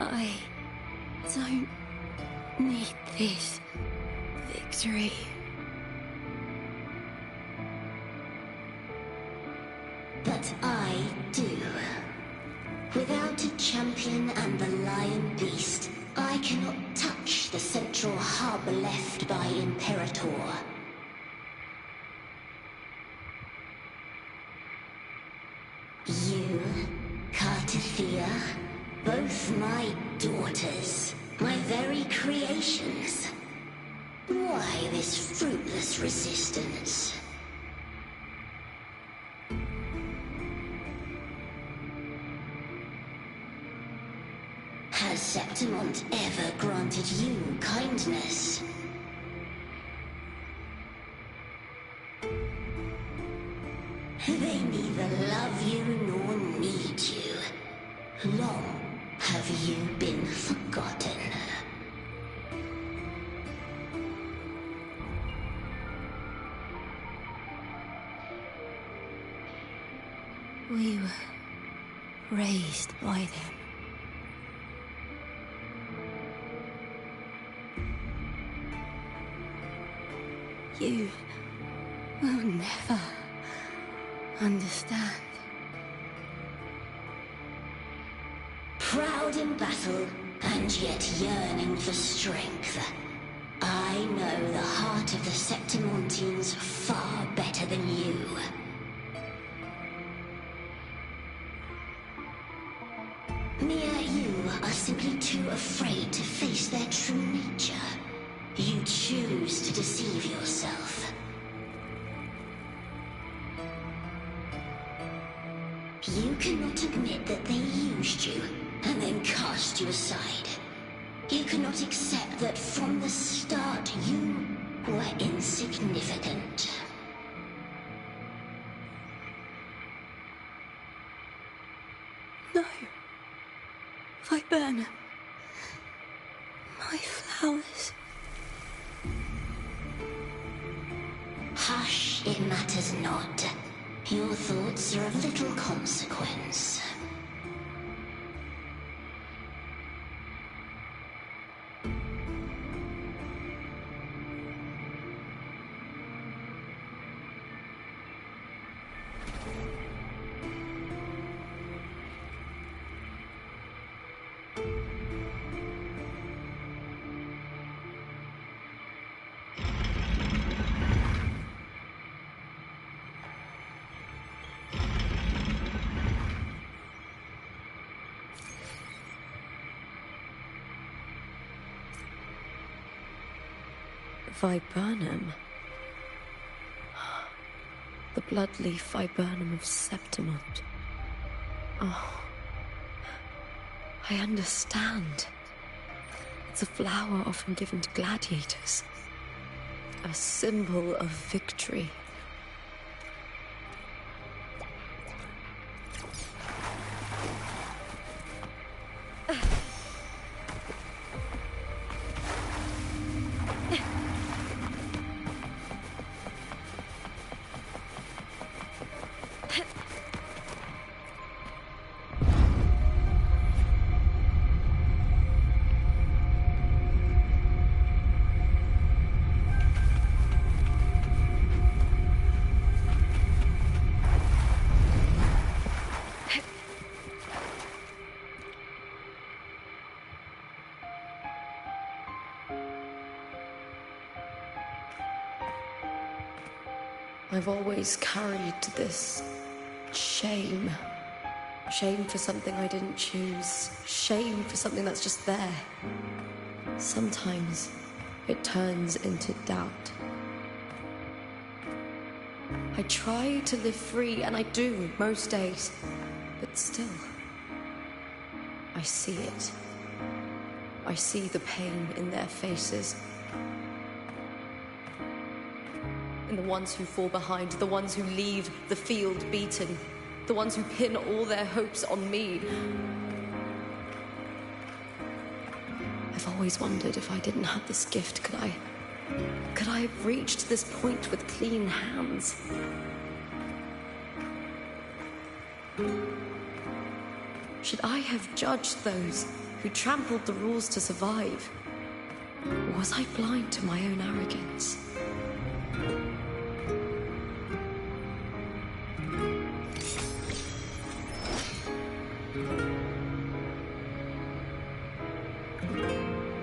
I don't need this victory. But I do. Without a champion and the lion beast, I cannot touch the central harbor left by Imperator. You, Cartithia, both my daughters, my very creations. Why this fruitless resistance? Has Septimont ever granted you kindness? They neither love you nor need you. Long have you been forgotten. We were raised by them. You will never understand. Proud in battle, and yet yearning for strength. I know the heart of the Septimontines far better than you. Mia, you are simply too afraid to face their true nature. You choose to deceive yourself. You cannot admit that they used you and then cast you aside. You cannot accept that from the start you were insignificant. No. Viburnum. My flowers. Hush, it matters not. Your thoughts are of little consequence. Viburnum. The bloodleaf viburnum of Septimont. Oh, I understand. It's a flower often given to gladiators. A symbol of victory. I've always carried this shame. Shame for something I didn't choose. Shame for something that's just there. Sometimes it turns into doubt. I try to live free, and I do most days. But still, I see it. I see the pain in their faces. In the ones who fall behind, the ones who leave the field beaten, the ones who pin all their hopes on me. I've always wondered if I didn't have this gift, could I have reached this point with clean hands? Should I have judged those who trampled the rules to survive. Or was I blind to my own arrogance?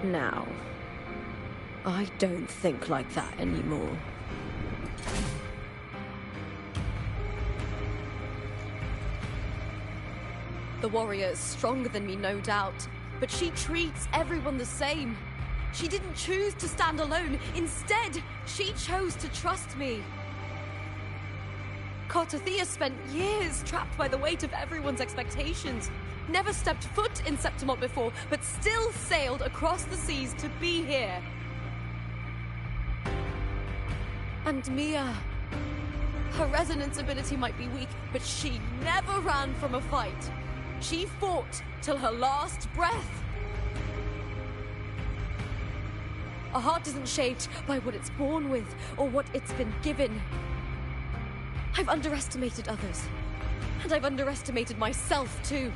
Now, I don't think like that anymore. The warrior is stronger than me, no doubt, but she treats everyone the same. She didn't choose to stand alone. Instead, she chose to trust me. Cartothea spent years trapped by the weight of everyone's expectations. Never stepped foot in Septimont before, but still sailed across the seas to be here. And Mia, her resonance ability might be weak, but she never ran from a fight. She fought till her last breath. A heart isn't shaped by what it's born with or what it's been given. I've underestimated others, and I've underestimated myself too.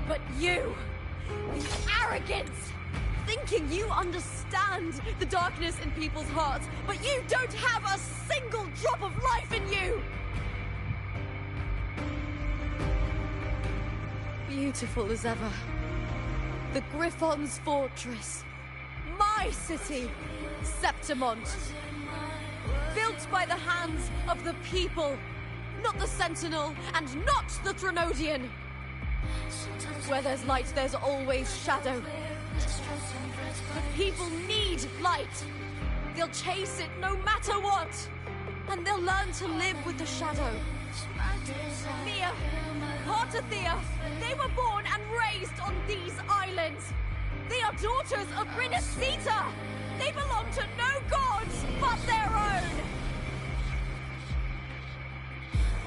But you, the arrogance, thinking you understand the darkness in people's hearts, but you don't have a single drop of life in you! Beautiful as ever. The Griffon's fortress. My city, Septimont. Built by the hands of the people. Not the Sentinel, and not the Threnodian. Where there's light, there's always shadow. But people need light. They'll chase it no matter what. And they'll learn to live with the shadow. Mia, Cartothea, they were born and raised on these islands. They are daughters of Rinascita. They belong to no gods but their own.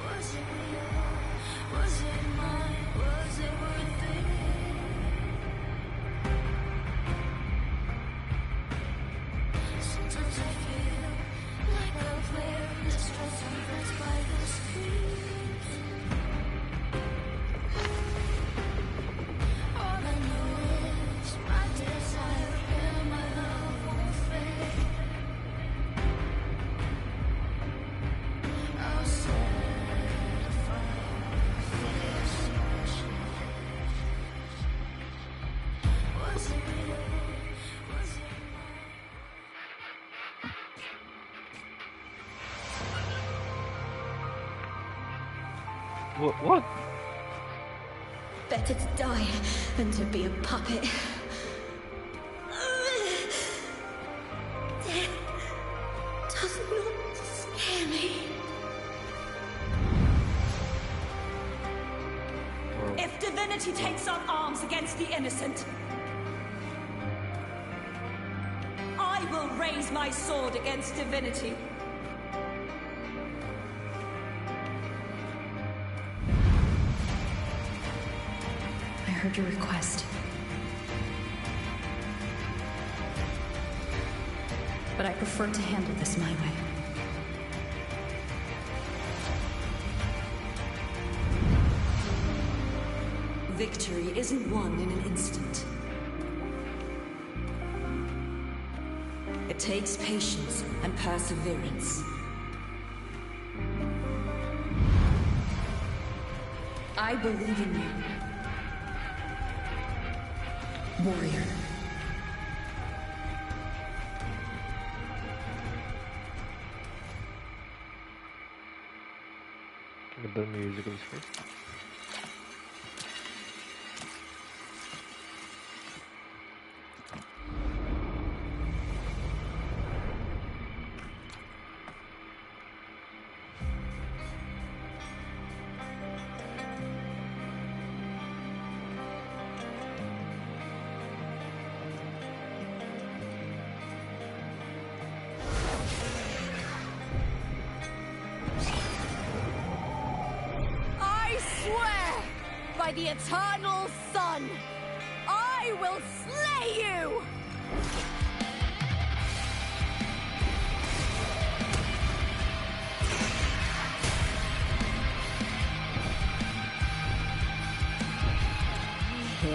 Was it real? Was it mine? Was it worth it? Sometimes I feel like a flare in the stress and breath by the streets. All I know is my desire and my love won't fade. I'll set a fire for this ocean. Was it real? Was it What? Better to die than to be a puppet. Death does not scare me. If divinity takes up arms against the innocent, I will raise my sword against divinity. I heard your request. But I prefer to handle this my way. Victory isn't won in an instant. It takes patience and perseverance. I believe in you. Warrior. The musical score. By the eternal sun, I will slay you!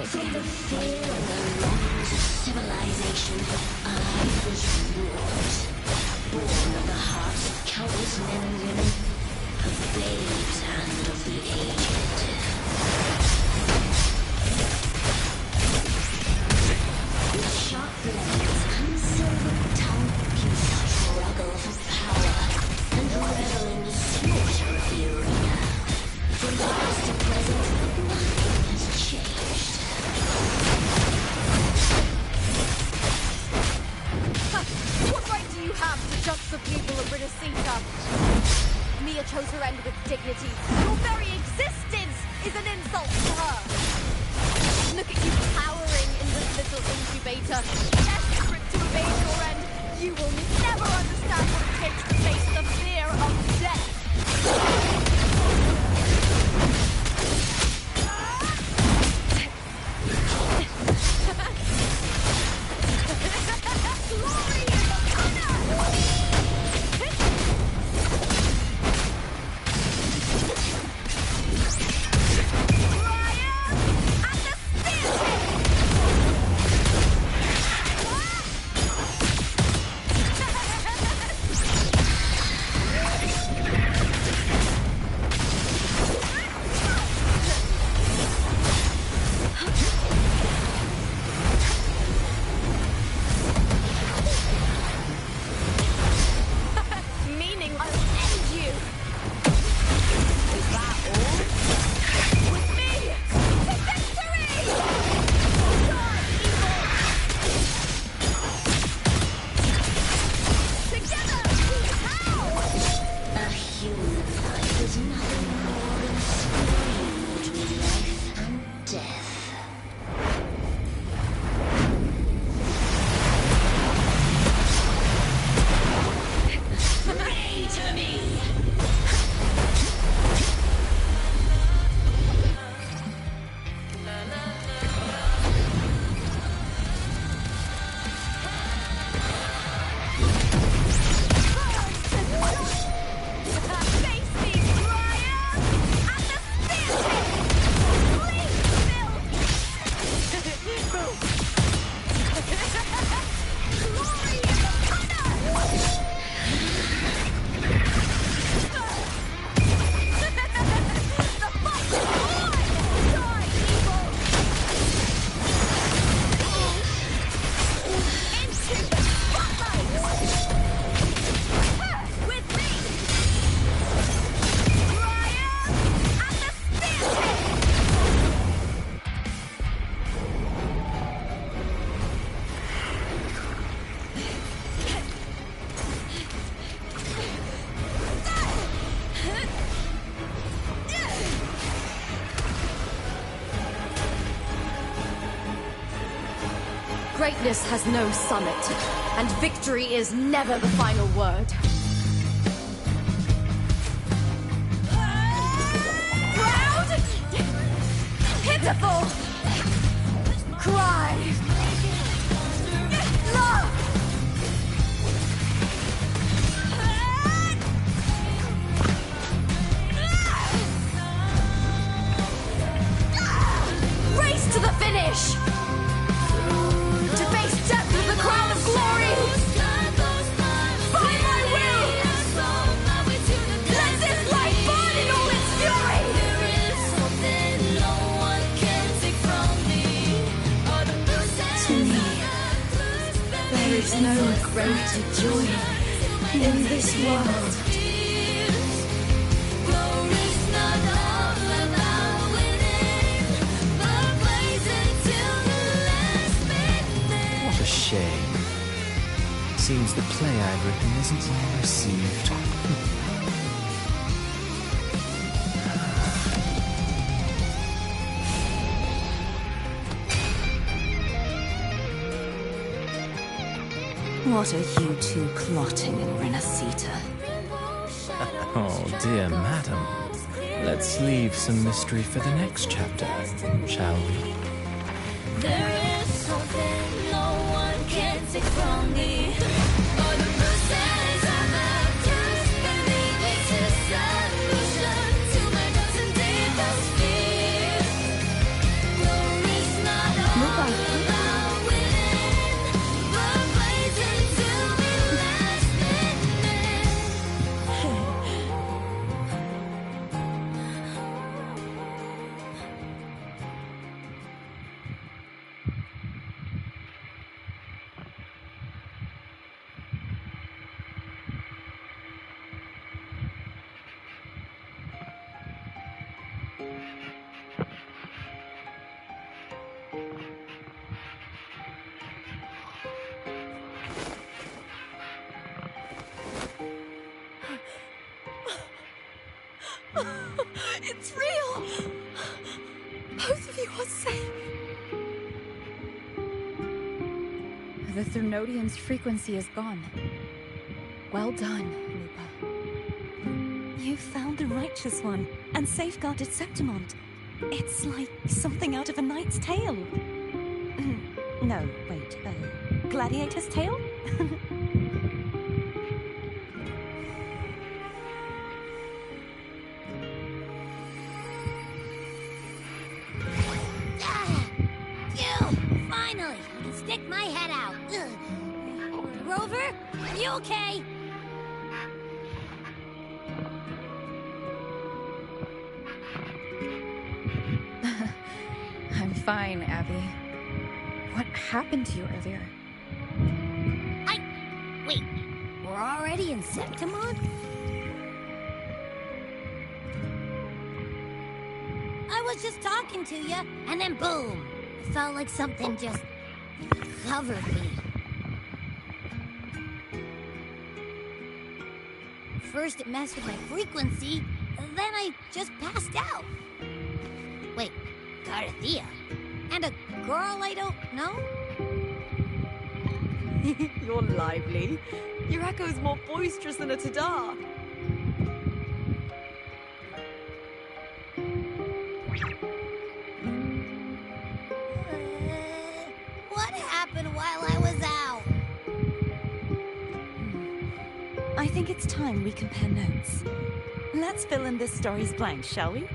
From the fear and the longings of civilization, I was yours. Born of the hearts of countless men and women, of babes and of the aged. With sharp blades and silver tongue, you struggle for power and revel in the slaughter of the arena. From past to present, nothing has changed. What right do you have to judge the people of Rinascita? Mia chose her end with dignity. Your very existence is an insult to her. Look at you cowering in this little incubator, desperate to evade your end. You will never understand what it takes to face the fear of death. Glory and honor! Greatness has no summit, and victory is never the final word. Proud! Pitiful! Cry! Love! Race to the finish! To face death with the crown of glory! By my will! Let this light burn in all its fury! To me, there is no greater joy in this world. What a shame. Seems the play I'd written isn't well received. What are you two plotting in Rinascita? Oh, dear madam. Let's leave some mystery for the next chapter, shall we? There is something no one can take from me. All the bruises I've left, just believe it's a solution to my doubts and deepest fears. Glory's not It's real! Both of you are safe. The Threnodian's frequency is gone. Well done, Lupa. You found the Righteous One and safeguarded Septimont. It's like something out of a knight's tale. No, wait, gladiator's tale? Finally, I can stick my head out. Rover, you okay? I'm fine, Abby. What happened to you earlier? Wait, we're already in Septimont? I was just talking to you, and then boom! It felt like something just covered me. First it messed with my frequency, then I just passed out. Wait, Dorothea? And a girl I don't know? You're lively. Your echo's more boisterous than a Tadar. What happened while I was out? I think it's time we compare notes. Let's fill in this story's blanks, shall we?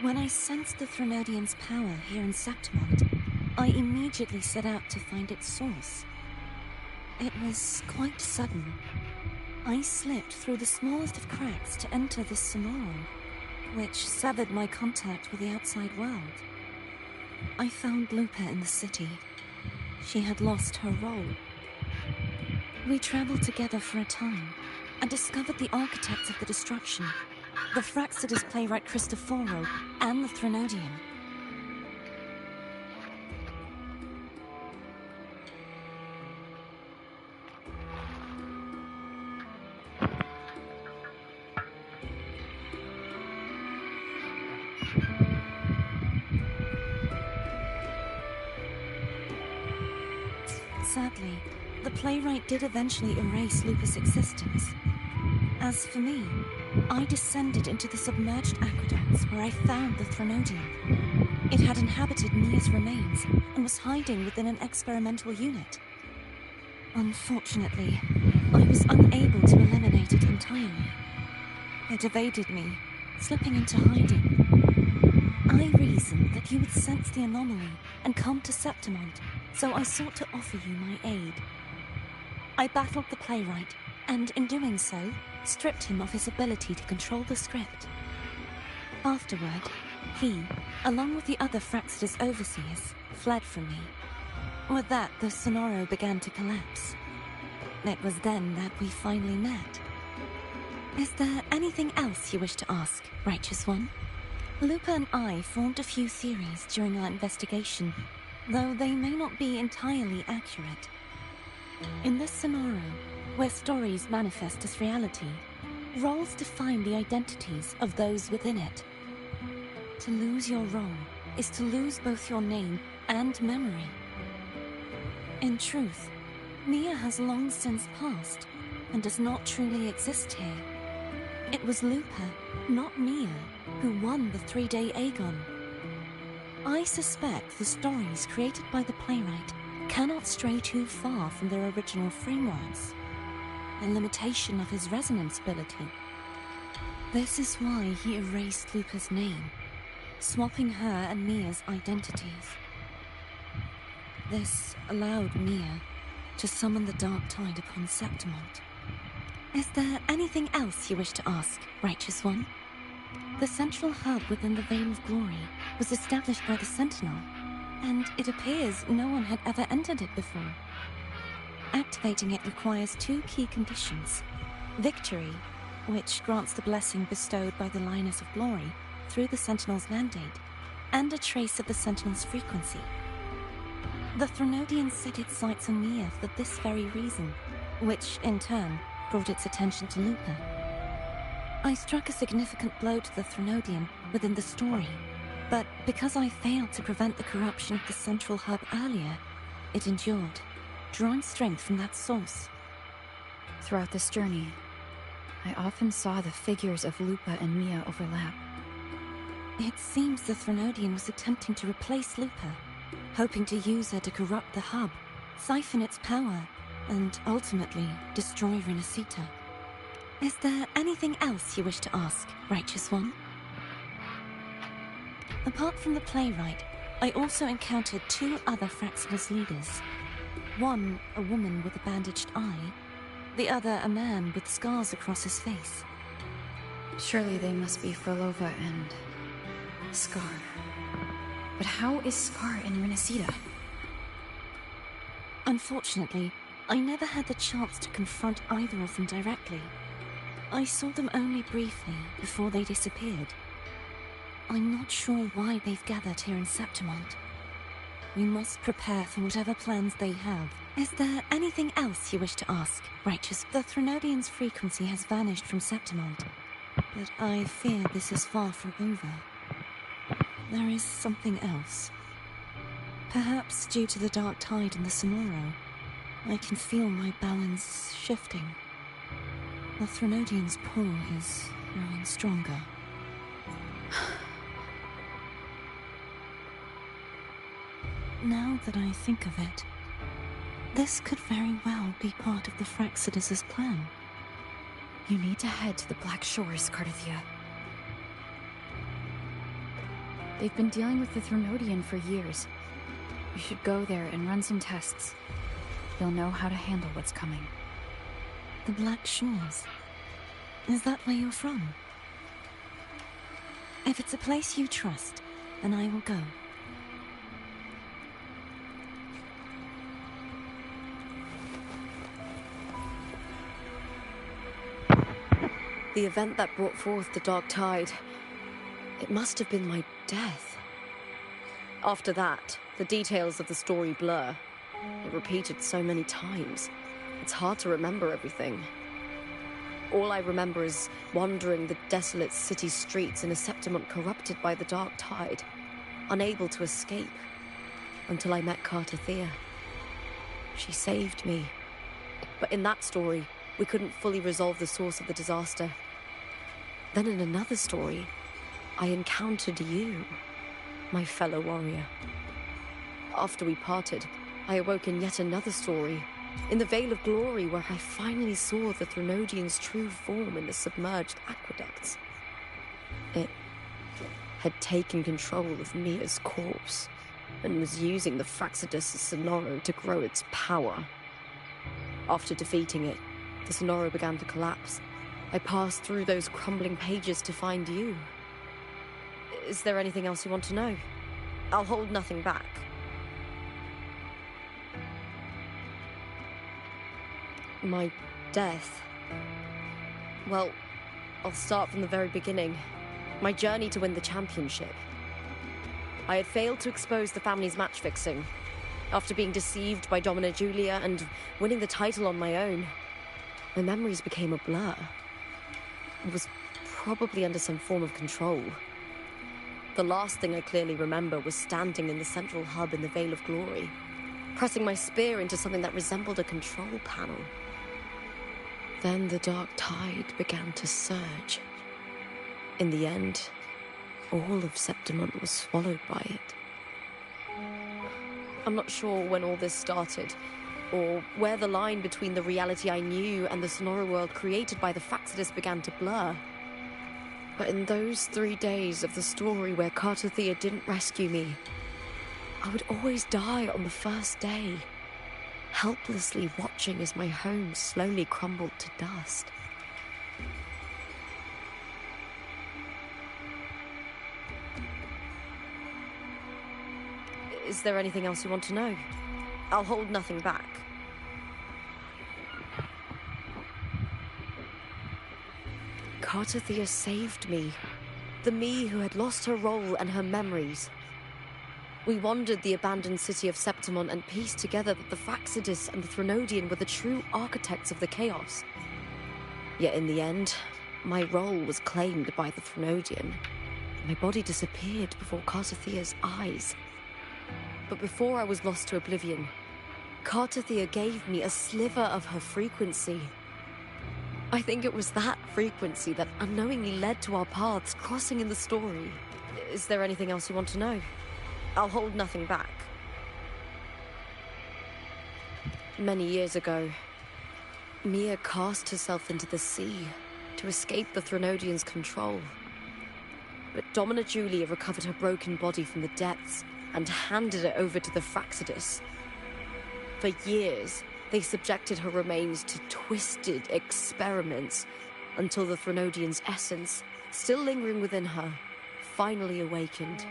When I sensed the Threnodian's power here in Septimont, I immediately set out to find its source. It was quite sudden. I slipped through the smallest of cracks to enter this Sonoro, which severed my contact with the outside world. I found Lupa in the city. She had lost her role. We traveled together for a time and discovered the architects of the destruction, the Fraxidus playwright Cristoforo, and the Threnodian. Sadly, the playwright did eventually erase Lupa's existence. As for me, I descended into the submerged aqueducts where I found the Threnodian. It had inhabited Mia's remains and was hiding within an experimental unit. Unfortunately, I was unable to eliminate it entirely. It evaded me, slipping into hiding. I reasoned that you would sense the anomaly and come to Septimont, so I sought to offer you my aid. I battled the playwright, and in doing so, stripped him of his ability to control the script. Afterward, he, along with the other Fraxida's overseers, fled from me. With that, the Sonoro began to collapse. It was then that we finally met. Is there anything else you wish to ask, Righteous One? Lupa and I formed a few theories during our investigation, though they may not be entirely accurate. In this Sonoro, where stories manifest as reality, roles define the identities of those within it. To lose your role is to lose both your name and memory. In truth, Mia has long since passed and does not truly exist here. It was Lupa, not Mia, who won the 3-day Aegon. I suspect the stories created by the playwright cannot stray too far from their original frameworks, a limitation of his resonance ability. This is why he erased Lupa's name, swapping her and Mia's identities. This allowed Mia to summon the Dark Tide upon Septimont. Is there anything else you wish to ask, Righteous One? The central hub within the Veil of Glory was established by the Sentinel, and it appears no one had ever entered it before. Activating it requires 2 key conditions: victory, which grants the blessing bestowed by the Lioness of Glory through the Sentinel's mandate, and a trace of the Sentinel's frequency. The Threnodian set its sights on Mia for this very reason, which, in turn, brought its attention to Lupa. I struck a significant blow to the Threnodian within the story, but because I failed to prevent the corruption of the central hub earlier, it endured, drawing strength from that source. Throughout this journey, I often saw the figures of Lupa and Mia overlap. It seems the Threnodian was attempting to replace Lupa, hoping to use her to corrupt the hub, siphon its power, and ultimately destroy Rinascita. Is there anything else you wish to ask, Righteous One? Apart from the playwright, I also encountered 2 other Fraxida's leaders. One, a woman with a bandaged eye, the other a man with scars across his face. Surely they must be Frolova and Scar. But how is Scar in Rinascita? Unfortunately, I never had the chance to confront either of them directly. I saw them only briefly before they disappeared. I'm not sure why they've gathered here in Septimont. We must prepare for whatever plans they have. Is there anything else you wish to ask, Righteous? The Threnodian's frequency has vanished from Septimont, but I fear this is far from over. There is something else. Perhaps due to the Dark Tide in the Sonoro, I can feel my balance shifting. The Threnodian's pull is growing stronger. Now that I think of it, this could very well be part of the Fraxidas' plan. You need to head to the Black Shores, Cardathia. They've been dealing with the Threnodian for years. You should go there and run some tests. You'll know how to handle what's coming. The Black Shores? Is that where you're from? If it's a place you trust, then I will go. The event that brought forth the Dark Tide. It must have been my death. After that, the details of the story blur. It repeated so many times. It's hard to remember everything. All I remember is wandering the desolate city streets in a Septimont corrupted by the Dark Tide, unable to escape, until I met Cardathia. She saved me. But in that story, we couldn't fully resolve the source of the disaster. Then in another story, I encountered you, my fellow warrior. After we parted, I awoke in yet another story, in the Veil of Glory, where I finally saw the Threnodian's true form in the submerged aqueducts. It had taken control of Mia's corpse, and was using the Fraxidus' Sonoro to grow its power. After defeating it, the Sonoro began to collapse. I passed through those crumbling pages to find you. Is there anything else you want to know? I'll hold nothing back. My death. Well, I'll start from the very beginning. My journey to win the championship. I had failed to expose the family's match-fixing. After being deceived by Domina Julia and winning the title on my own, my memories became a blur. I was probably under some form of control. The last thing I clearly remember was standing in the central hub in the Veil of Glory, pressing my spear into something that resembled a control panel. Then the dark tide began to surge. In the end, all of Septimont was swallowed by it. I'm not sure when all this started, or where the line between the reality I knew and the Sonoro world created by the Fraxidus began to blur. But in those 3 days of the story where Cartothea didn't rescue me, I would always die on the first day, helplessly watching as my home slowly crumbled to dust. Is there anything else you want to know? I'll hold nothing back. Cartothea saved me. The me who had lost her role and her memories. We wandered the abandoned city of Septimont and pieced together that the Fraxidus and the Threnodian were the true architects of the chaos. Yet in the end, my role was claimed by the Threnodian. My body disappeared before Cartothea's eyes. But before I was lost to oblivion, Cartothea gave me a sliver of her frequency. I think it was that frequency that unknowingly led to our paths crossing in the story. Is there anything else you want to know? I'll hold nothing back. Many years ago, Mia cast herself into the sea to escape the Threnodian's control. But Domina Julia recovered her broken body from the depths and handed it over to the Fraxidus. For years, they subjected her remains to twisted experiments until the Threnodian's essence, still lingering within her, finally awakened.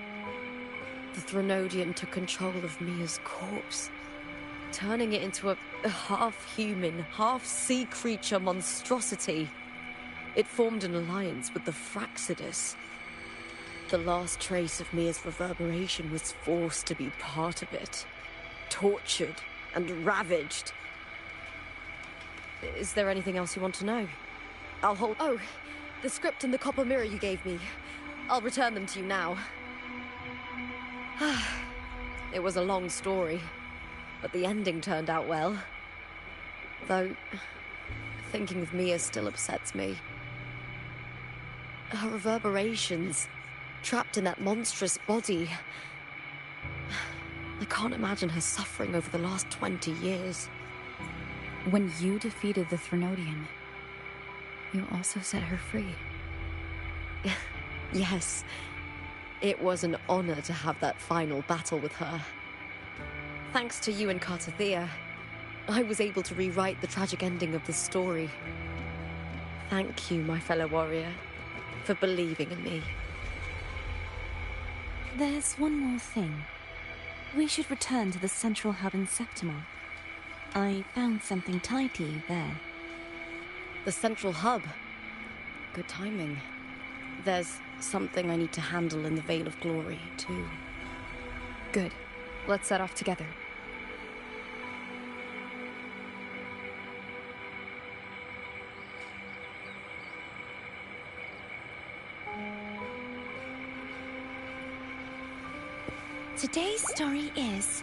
The Threnodian took control of Mia's corpse, turning it into a half-human, half-sea creature monstrosity. It formed an alliance with the Fraxidus. The last trace of Mia's reverberation was forced to be part of it, tortured and ravaged. Is there anything else you want to know? I'll hold— Oh, the script and the copper mirror you gave me. I'll return them to you now. It was a long story, but the ending turned out well. Though, thinking of Mia still upsets me. Her reverberations, trapped in that monstrous body. I can't imagine her suffering over the last 20 years. When you defeated the Threnodian, you also set her free. Yes. It was an honor to have that final battle with her. Thanks to you and Cartothea, I was able to rewrite the tragic ending of the story. Thank you, my fellow warrior, for believing in me. There's one more thing. We should return to the central hub in Septimont. I found something tied to you there. The central hub? Good timing. There's something I need to handle in the Veil of Glory, too. Good. Let's set off together. Today's story is